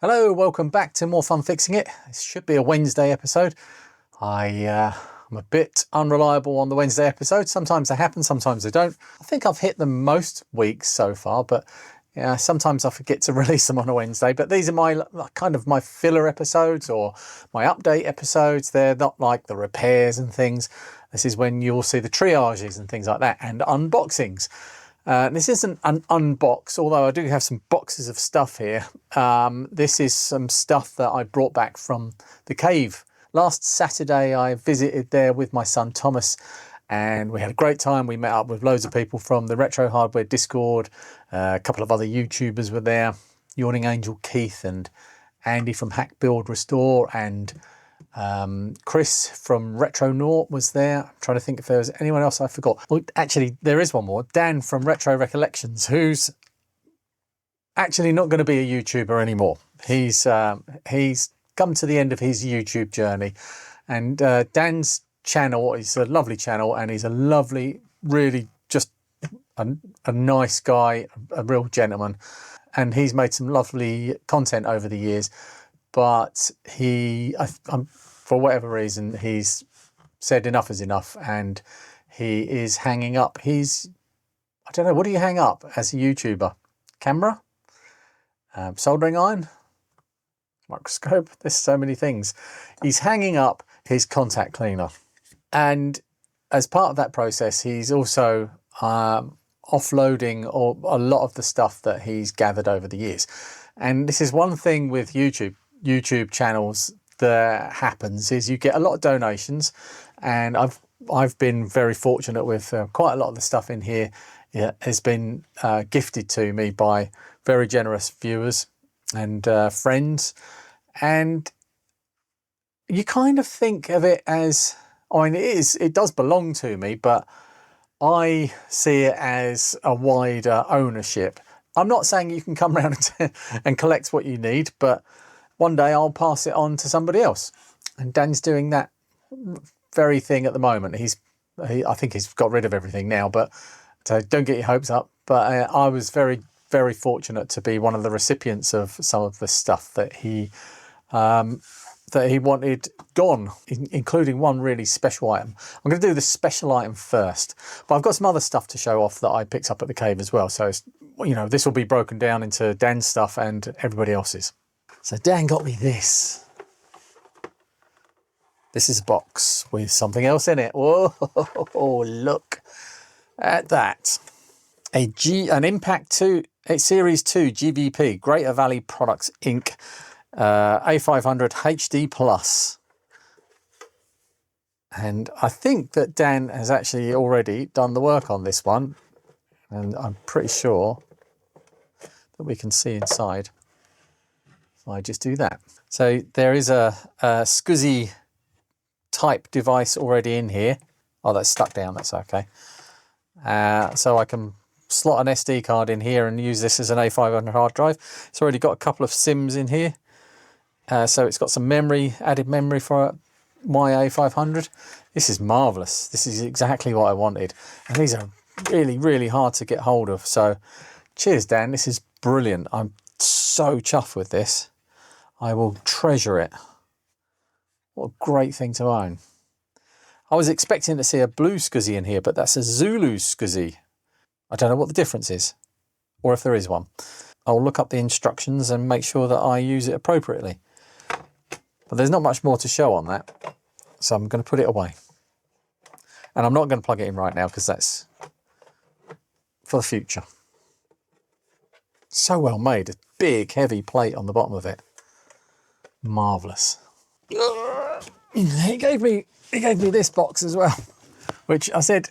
Hello, welcome back to More Fun Fixing It. This should be a Wednesday episode. I'm a bit unreliable on the Wednesday episodes. Sometimes they happen, sometimes they don't. I think I've hit them most weeks so far, but yeah, sometimes I forget to release them on a Wednesday. But these are my kind of my filler episodes or my update episodes. They're not like the repairs and things. This is when you'll see the triages and things like that and unboxings. This isn't an unbox, although I do have some boxes of stuff here. This is some stuff that I brought back from the cave. Last Saturday I visited there with my son Thomas and we had a great time. We met up with loads of people from the Retro Hardware Discord. A couple of other YouTubers were there. Yawning Angel Keith and Andy from Hack Build Restore and Chris from Retronaut was there. I'm trying to think if there was anyone else I forgot. Well, actually, there is one more. Dan from Retro Recollections, who's actually not going to be a YouTuber anymore. He's come to the end of his YouTube journey, and Dan's channel is a lovely channel, and he's a lovely, really just a nice guy, a real gentleman, and he's made some lovely content over the years. But for whatever reason, he's said enough is enough, and he is hanging up his, I don't know, what do you hang up as a YouTuber? Camera? Soldering iron? Microscope? There's so many things. He's hanging up his contact cleaner. And as part of that process, he's also offloading a lot of the stuff that he's gathered over the years. And this is one thing with YouTube channels that happens is you get a lot of donations, and I've been very fortunate with quite a lot of the stuff in here has been gifted to me by very generous viewers and friends, and you kind of think of it as, I mean, it does belong to me, but I see it as a wider ownership. I'm not saying you can come around and collect what you need, but one day I'll pass it on to somebody else. And Dan's doing that very thing at the moment. I think he's got rid of everything now, but so don't get your hopes up. But I was very, very fortunate to be one of the recipients of some of the stuff that he wanted gone, including one really special item. I'm going to do the special item first, but I've got some other stuff to show off that I picked up at the cave as well. So, this will be broken down into Dan's stuff and everybody else's. So Dan got me this. This is a box with something else in it. Whoa, look at that. An Impact 2, a Series 2 GVP, Greater Valley Products Inc. A500 HD Plus. And I think that Dan has actually already done the work on this one. And I'm pretty sure that we can see inside. If I just do that. So there is a SCSI type device already in here. Oh, that's stuck down, that's okay. So I can slot an SD card in here and use this as an A500 hard drive. It's already got a couple of SIMs in here. So it's got some memory, added memory for my A500. This is marvellous. This is exactly what I wanted. And these are really, really hard to get hold of. So cheers, Dan. This is brilliant. I'm so chuffed with this. I will treasure it. What a great thing to own. I was expecting to see a blue SCSI in here, but that's a Zulu SCSI. I don't know what the difference is, or if there is one. I'll look up the instructions and make sure that I use it appropriately. But there's not much more to show on that, so I'm going to put it away. And I'm not going to plug it in right now because that's for the future. So well made. A big, heavy plate on the bottom of it. Marvellous. He gave me this box as well, which I said,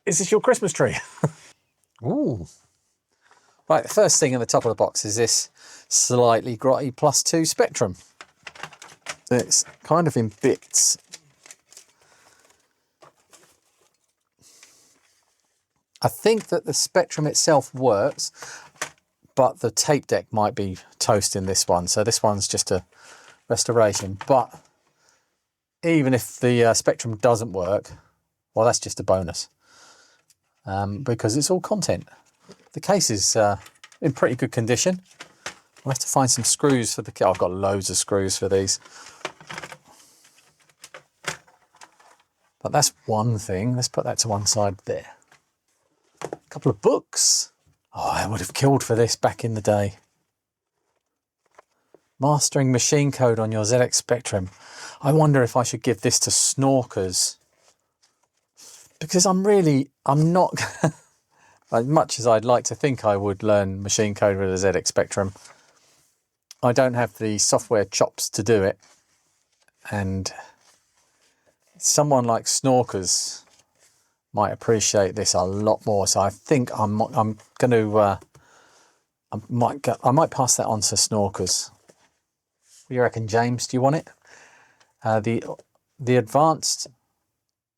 is this your Christmas tree? Ooh. Right, the first thing in the top of the box is this slightly grotty +2 Spectrum. It's kind of in bits. I think that the Spectrum itself works, but the tape deck might be toast in this one. So this one's just a restoration. But even if the Spectrum doesn't work, well, that's just a bonus. Because it's all content. The case is in pretty good condition. I'll have to find some screws for the kit. I've got loads of screws for these. But that's one thing. Let's put that to one side there. A couple of books. Oh, I would have killed for this back in the day. Mastering machine code on your ZX Spectrum. I wonder if I should give this to snorkers. Because I'm not, as much as I'd like to think I would learn machine code with a ZX Spectrum, I don't have the software chops to do it. And someone like snorkers might appreciate this a lot more. So I think I'm going to, I might pass that on to snorkers. What do you reckon, James? Do you want it? The Advanced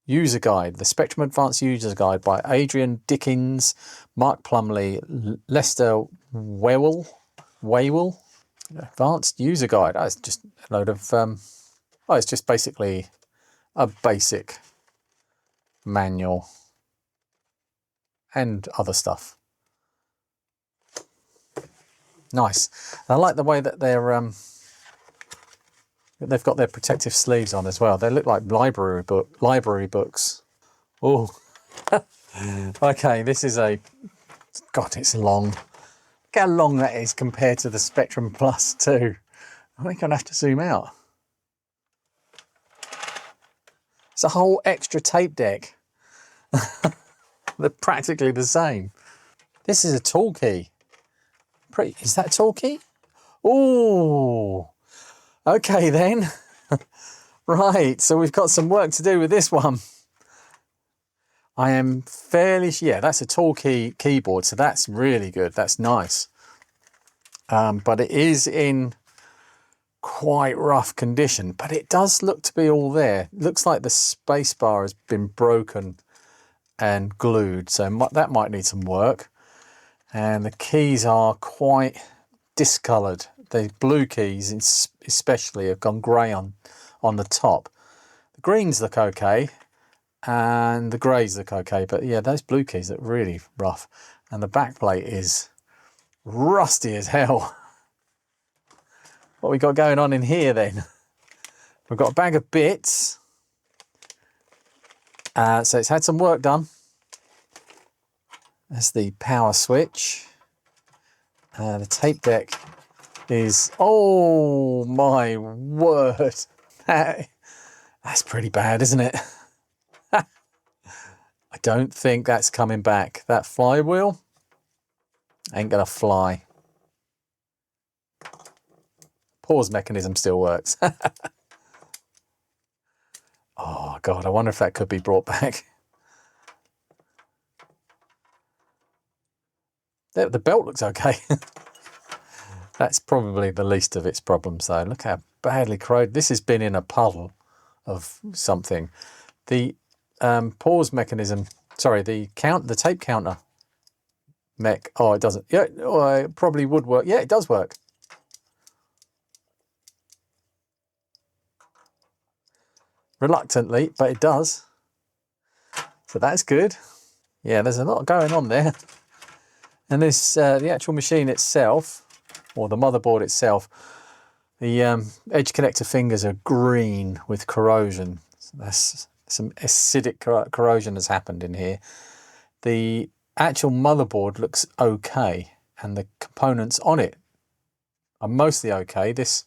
User Guide, the Spectrum Advanced User Guide by Adrian Dickens, Mark Plumley, Lester Whewell. Advanced User Guide. Oh, it's just a load of, it's just basically a basic manual and other stuff. Nice. I like the way that they've got their protective sleeves on as well. They look like library books. Oh, okay. This is God, it's long. Look how long that is compared to the Spectrum Plus 2. I think I'll have to zoom out. It's a whole extra tape deck. They're practically the same. This is a tool key. Is that a tool key? Oh, okay then. Right, so we've got some work to do with this one. I am fairly, yeah, that's a tool key keyboard, so that's really good. That's nice. But it is in quite rough condition, but it does look to be all there. It looks like the space bar has been broken and glued, so that might need some work. And the keys are quite discoloured. The blue keys especially have gone grey on the top. The greens look okay and the greys look okay, but yeah, those blue keys look really rough. And the back plate is rusty as hell. What we got going on in here then? We've got a bag of bits. So it's had some work done. That's the power switch. The tape deck is, oh my word. That's pretty bad, isn't it? I don't think that's coming back. That flywheel ain't gonna fly. Pause mechanism still works. Oh God, I wonder if that could be brought back. The belt looks okay. That's probably the least of its problems though. Look how badly corroded. This has been in a puddle of something. The pause mechanism, sorry, the tape counter mech. Oh, it doesn't. Yeah, it probably would work. Yeah, it does work. Reluctantly, but it does. So that's good. Yeah, there's a lot going on there. And this, the actual machine itself, or the motherboard itself, the edge connector fingers are green with corrosion. So that's some acidic corrosion has happened in here. The actual motherboard looks okay, and the components on it are mostly okay. This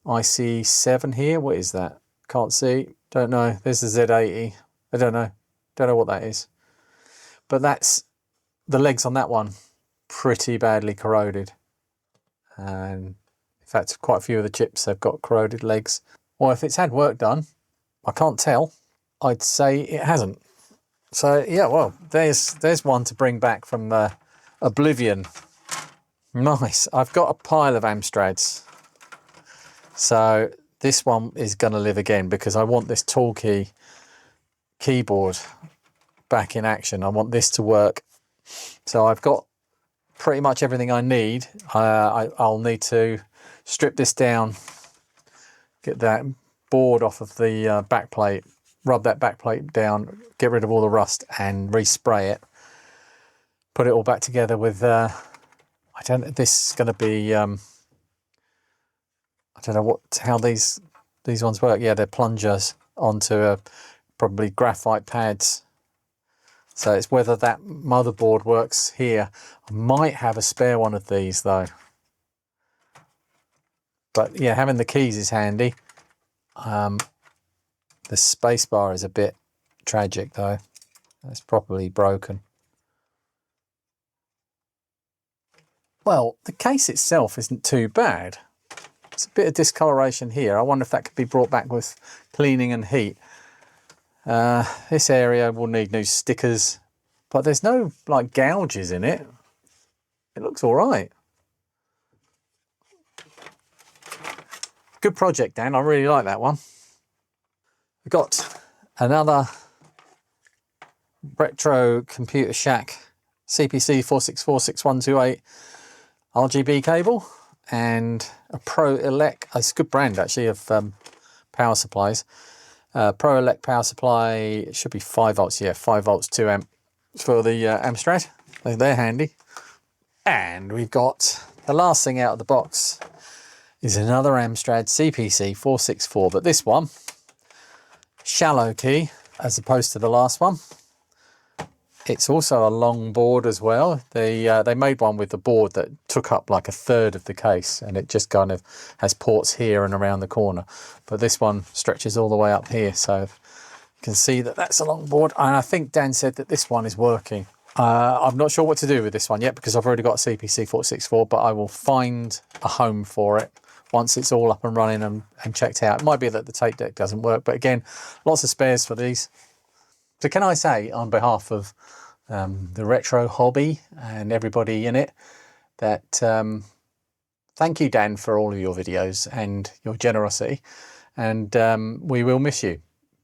IC7 here, what is that? Can't see, don't know. There's the Z80. I don't know what that is. But that's the legs on that one, pretty badly corroded. And in fact, quite a few of the chips have got corroded legs. Well, if it's had work done, I can't tell. I'd say it hasn't. So yeah, well, there's one to bring back from the oblivion. Nice. I've got a pile of Amstrads. So this one is going to live again because I want this tool keyboard back in action. I want this to work. So I've got pretty much everything I need. I'll need to strip this down, get that board off of the back plate, rub that back plate down, get rid of all the rust and respray it. Put it all back together with, I I don't know, this is going to be, I don't know how these ones work. Yeah, they're plungers onto probably graphite pads. So it's whether that motherboard works here. I might have a spare one of these though. But yeah, having the keys is handy. The space bar is a bit tragic though. It's probably broken. Well, the case itself isn't too bad. It's a bit of discoloration here. I wonder if that could be brought back with cleaning and heat. This area will need new stickers, but there's no like gouges in it. It looks all right. Good project, Dan. I really like that one. We've got another Retro Computer Shack CPC 4646128 RGB cable and a Pro Elect. It's a good brand actually of power supplies. Pro Elect power supply should be 5 volts. Yeah, 5 volts, 2 amp for the Amstrad. They're handy. And we've got the last thing out of the box is another Amstrad CPC 464, but this one shallow key as opposed to the last one. It's also a long board as well. They made one with the board that took up like a third of the case, and it just kind of has ports here and around the corner. But this one stretches all the way up here, so you can see that that's a long board. And I think Dan said that this one is working. I'm not sure what to do with this one yet because I've already got a CPC 464, but I will find a home for it once it's all up and running and checked out. It might be that the tape deck doesn't work, but again, lots of spares for these. So can I say on behalf of the retro hobby and everybody in it that thank you, Dan, for all of your videos and your generosity, and we will miss you.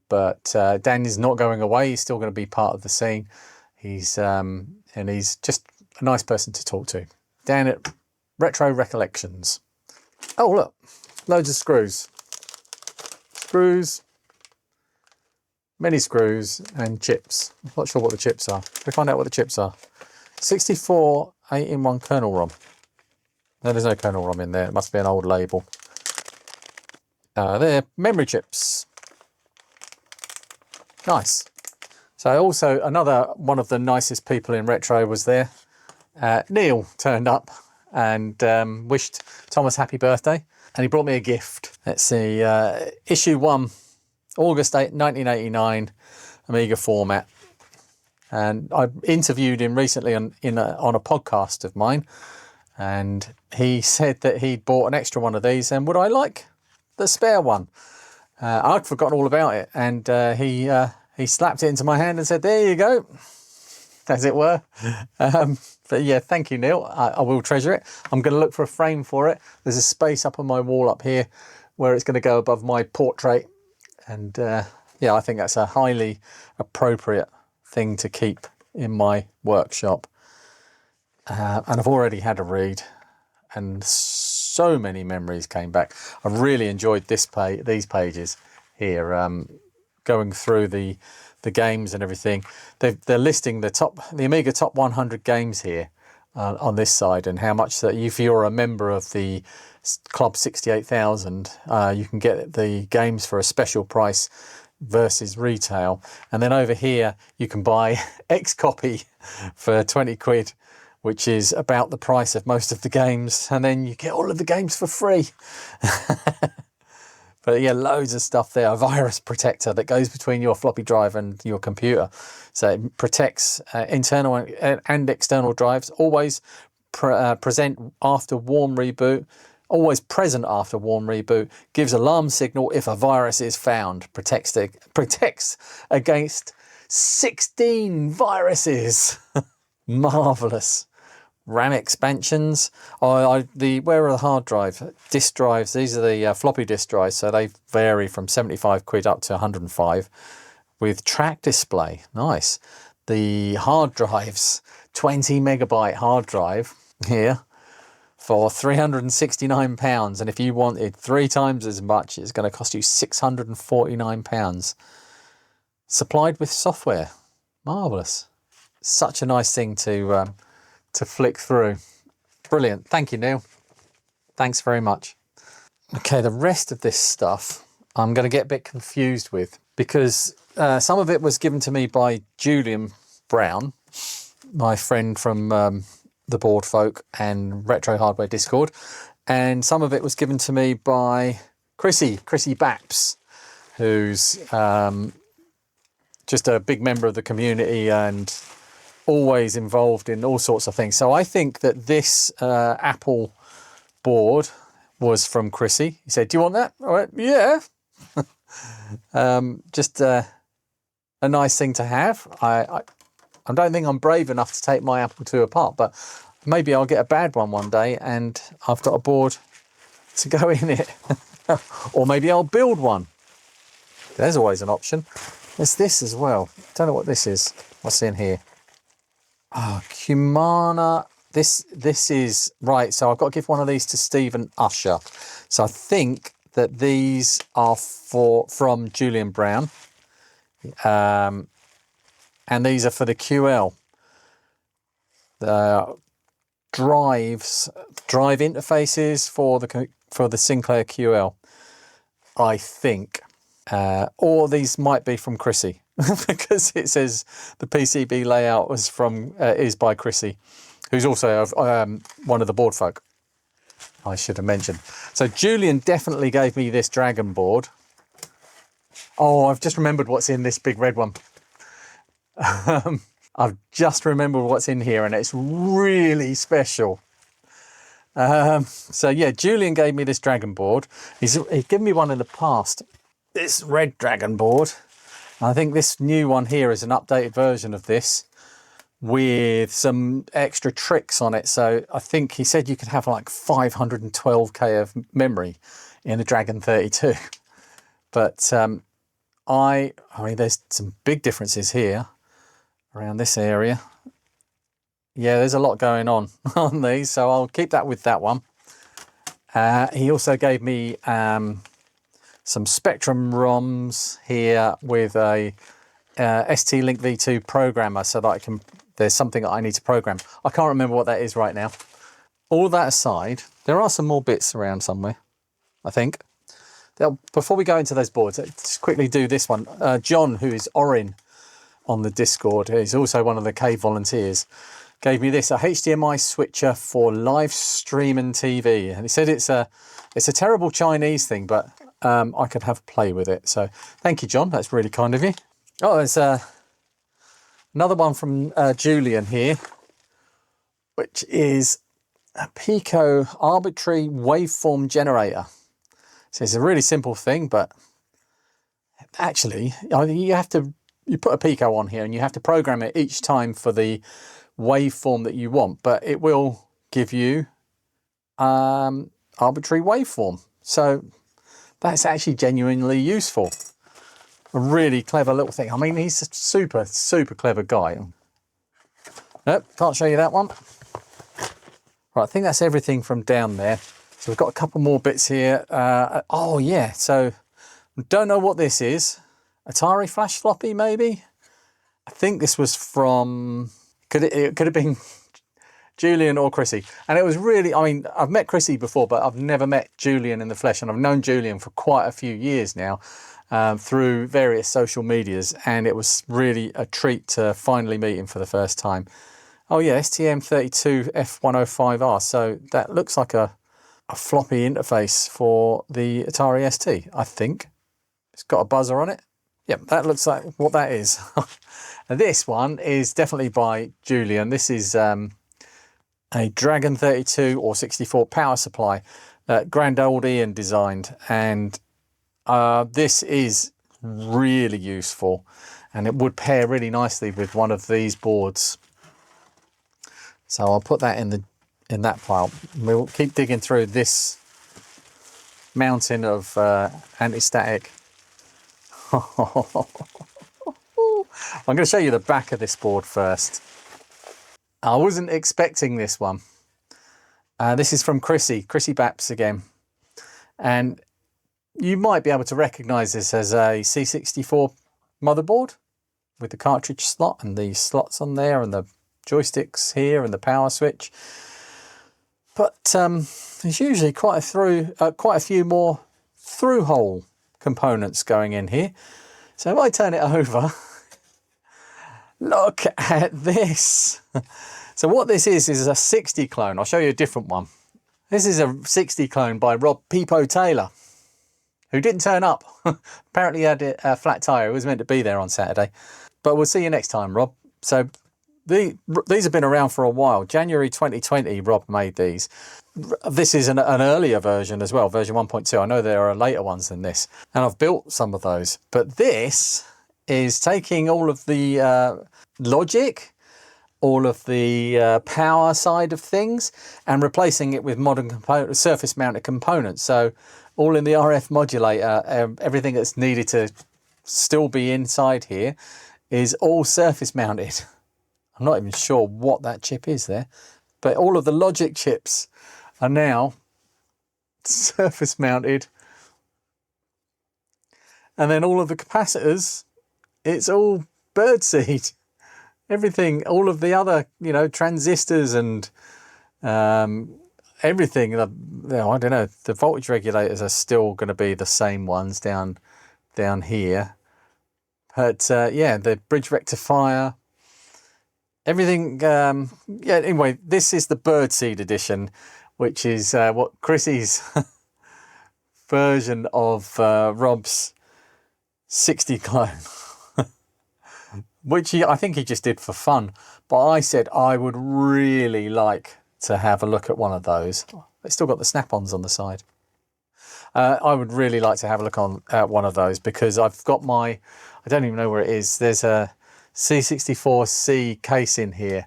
But Dan is not going away. He's still going to be part of the scene. He's and he's just a nice person to talk to. Dan at Retro Recollections. Oh look, loads of screws. Many screws and chips. I'm not sure what the chips are. Let's find out what the chips are. 64 8-in-1 kernel ROM. No, there's no kernel ROM in there. It must be an old label. They're memory chips. Nice. So also another one of the nicest people in Retro was there. Neil turned up and wished Thomas happy birthday. And he brought me a gift. Let's see, issue 1. August 8, 1989, Amiga format. And I interviewed him recently on a podcast of mine, and he said that he'd bought an extra one of these and would I like the spare one? I'd forgotten all about it, and he slapped it into my hand and said, there you go, as it were. But yeah, thank you, Neil. I will treasure it. I'm going to look for a frame for it. There's a space up on my wall up here where it's going to go above my portrait. And yeah, I think that's a highly appropriate thing to keep in my workshop. And I've already had a read, and so many memories came back. I really enjoyed these pages here, going through the games and everything. They're listing the Amiga top 100 games here on this side, and how much that if you're a member of the Club 68,000, you can get the games for a special price versus retail. And then over here you can buy X copy for 20 quid, which is about the price of most of the games, and then you get all of the games for free. But yeah, loads of stuff there. A virus protector that goes between your floppy drive and your computer, so it protects internal and external drives. Always present after warm reboot. Always present after warm reboot. Gives alarm signal if a virus is found. Protects against 16 viruses. Marvelous. RAM expansions. Where are the hard drive? Disk drives. These are the floppy disk drives, so they vary from 75 quid up to 105 with track display. Nice. The hard drives, 20 megabyte hard drive here for £369, and if you wanted 3 times as much, it's going to cost you £649. Supplied with software. Marvelous. Such a nice thing to flick through. Brilliant. Thank you, Neil. Thanks very much. Okay, the rest of this stuff I'm going to get a bit confused with because some of it was given to me by Julian Brown, my friend from the Board Folk and Retro Hardware Discord, and some of it was given to me by Chrissy Baps, who's just a big member of the community and always involved in all sorts of things. So I think that this Apple board was from Chrissy. He said, "Do you want that?" I went, "Yeah." Just a nice thing to have. I don't think I'm brave enough to take my Apple II apart, but maybe I'll get a bad one day and I've got a board to go in it. Or maybe I'll build one. There's always an option. There's this as well. Don't know what this is. What's in here? Oh, Kumana. This is right. So I've got to give one of these to Stephen Usher. So I think that these are from Julian Brown. And these are for the QL. The drive interfaces for the Sinclair QL, I think. Or these might be from Chrissy because it says the PCB layout is by Chrissy, who's also one of the board folk. I should have mentioned. So Julian definitely gave me this Dragon board. Oh, I've just remembered what's in this big red one. I've just remembered what's in here and it's really special. So yeah, Julian gave me this Dragon board. He's given me one in the past. This red Dragon board. I think this new one here is an updated version of this with some extra tricks on it. So I think he said you could have like 512k of memory in a Dragon 32. But I mean, there's some big differences here around this area. Yeah, there's a lot going on these, so I'll keep that with that one. He also gave me some Spectrum ROMs here with a ST-Link V2 programmer so that there's something that I need to program. I can't remember what that is right now. All that aside, there are some more bits around somewhere, I think. Before we go into those boards, let's just quickly do this one. John, who is Orin on the Discord, he's also one of the cave volunteers, gave me this, a HDMI switcher for live stream and TV. And he said it's a terrible Chinese thing, but I could have a play with it. So thank you, John. That's really kind of you. Oh, there's another one from Julian here, which is a Pico arbitrary waveform generator. So it's a really simple thing, but actually you put a Pico on here and you have to program it each time for the waveform that you want, but it will give you arbitrary waveform. So that's actually genuinely useful. A really clever little thing. I mean, he's a super, super clever guy. Nope, can't show you that one. Right, I think that's everything from down there. So we've got a couple more bits here. Oh yeah, so don't know what this is. Atari flash floppy, maybe? I think this was from, it could have been Julian or Chrissy. And it was really, I mean, I've met Chrissy before, but I've never met Julian in the flesh. And I've known Julian for quite a few years now through various social medias. And it was really a treat to finally meet him for the first time. Oh yeah, STM32F105R. So that looks like a floppy interface for the Atari ST, I think. It's got a buzzer on it. Yep, that looks like what that is. This one is definitely by Julian. This is a Dragon 32 or 64 power supply that Grand Old Ian designed. And this is really useful. And it would pair really nicely with one of these boards. So I'll put that in that pile. We'll keep digging through this mountain of anti-static. I'm going to show you the back of this board first. I wasn't expecting this one. This is from Chrissy Baps again. And you might be able to recognize this as a C64 motherboard with the cartridge slot and the slots on there and the joysticks here and the power switch. But there's usually quite a few more through-hole components going in here. So if I turn it over, look at this. So what this is a 60 clone. I'll show you a different one. This is a 60 clone by Rob Peepo Taylor, who didn't turn up. Apparently he had a flat tyre. He was meant to be there on Saturday. But we'll see you next time, Rob. So these have been around for a while. January 2020, Rob made these. This is an earlier version as well, version 1.2. I know there are later ones than this. And I've built some of those. But this is taking all of the logic, all of the power side of things, and replacing it with modern surface mounted components. So all in the RF modulator, everything that's needed to still be inside here is all surface mounted. I'm not even sure what that chip is there, but all of the logic chips are now surface mounted. And then all of the capacitors, it's all birdseed. Everything, all of the other, transistors and everything. I don't know. The voltage regulators are still going to be the same ones down here. But yeah, the bridge rectifier, everything. Anyway, this is the birdseed edition, which is what Chrissy's version of Rob's 60 clone. Which I think he just did for fun. But I said I would really like to have a look at one of those. It's still got the snap-ons on the side. I would really like to have a look at one of those, because I've got I don't even know where it is. There's a C64C case in here.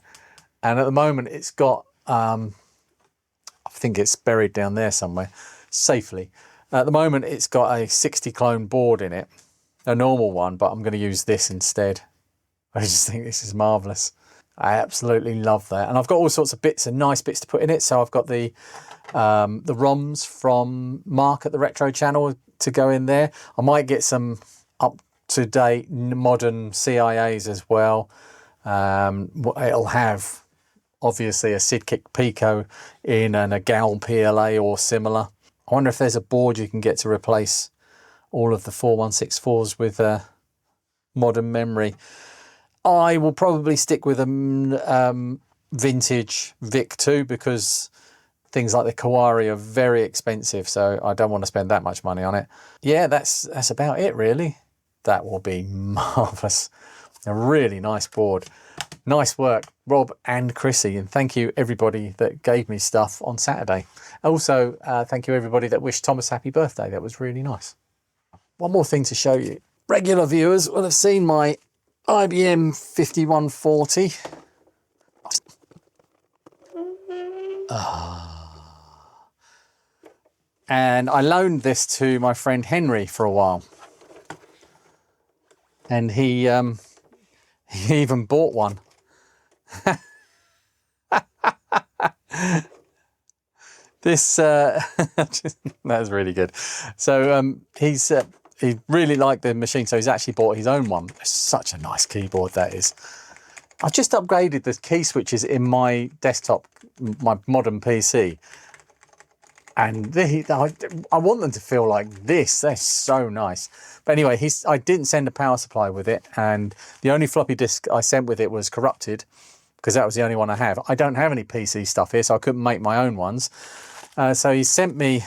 And at the moment it's got, I think it's buried down there somewhere, safely. At the moment it's got a 60 clone board in it, a normal one, but I'm going to use this instead. I just think this is marvellous. I absolutely love that. And I've got all sorts of bits and nice bits to put in it. So I've got the ROMs from Mark at the Retro channel to go in there. I might get some up-to-date modern CIAs as well. It'll have, obviously, a SidKick Pico in and a GAL PLA or similar. I wonder if there's a board you can get to replace all of the 4164s with modern memory. I will probably stick with a vintage VIC-2, because things like the Kawari are very expensive, so I don't want to spend that much money on it. Yeah, that's about it, really. That will be marvellous. A really nice board. Nice work, Rob and Chrissy, and thank you everybody that gave me stuff on Saturday. Also, thank you everybody that wished Thomas happy birthday. That was really nice. One more thing to show you. Regular viewers will have seen my IBM 5140. And I loaned this to my friend Henry for a while. And he even bought one. This that was really good. So he really liked the machine, so he's actually bought his own one. It's such a nice keyboard that is. I've just upgraded the key switches in my desktop, my modern PC, and I want them to feel like this. They're so nice. But anyway, I didn't send a power supply with it, and the only floppy disk I sent with it was corrupted, because that was the only one I have. I don't have any PC stuff here, so I couldn't make my own ones. So he sent me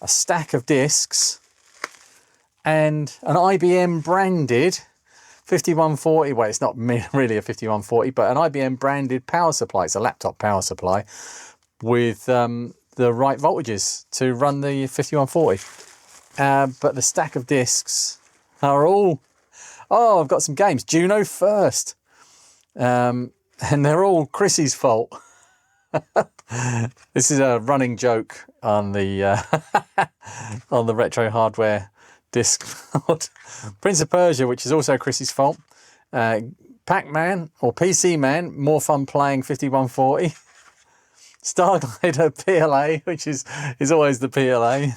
a stack of discs and an IBM branded 5140, well, it's not really a 5140, but an IBM branded power supply. It's a laptop power supply with the right voltages to run the 5140. But the stack of discs are all, I've got some games. Juno First. And they're all Chrissy's fault. This is a running joke on the on the Retro Hardware disc. Prince of Persia, which is also Chrissy's fault. Pac-Man or PC Man, more fun playing 5140. Starglider PLA, which is always the PLA.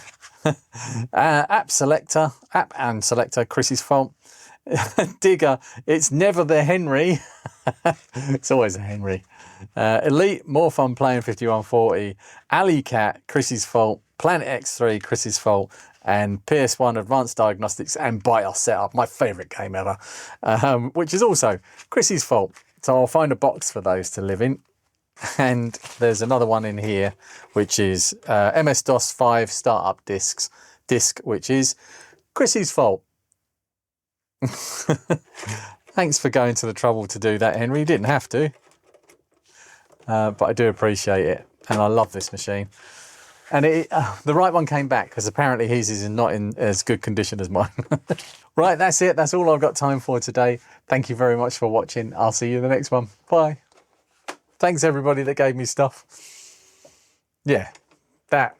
App and Selector, Chrissy's fault. Digger, it's never the Henry. It's always a Henry. Elite, more fun playing 5140. Alley Cat, Chrissy's fault. Planet X3, Chrissy's fault. And PS1 Advanced Diagnostics and BIOS Setup, my favourite game ever, which is also Chrissy's fault. So I'll find a box for those to live in. And there's another one in here, which is MS-DOS 5 Startup disc, which is Chrissy's fault. Thanks for going to the trouble to do that, Henry. You didn't have to. But I do appreciate it. And I love this machine. And the right one came back, because apparently his is not in as good condition as mine. Right, that's it. That's all I've got time for today. Thank you very much for watching. I'll see you in the next one. Bye. Thanks everybody that gave me stuff. Yeah, that.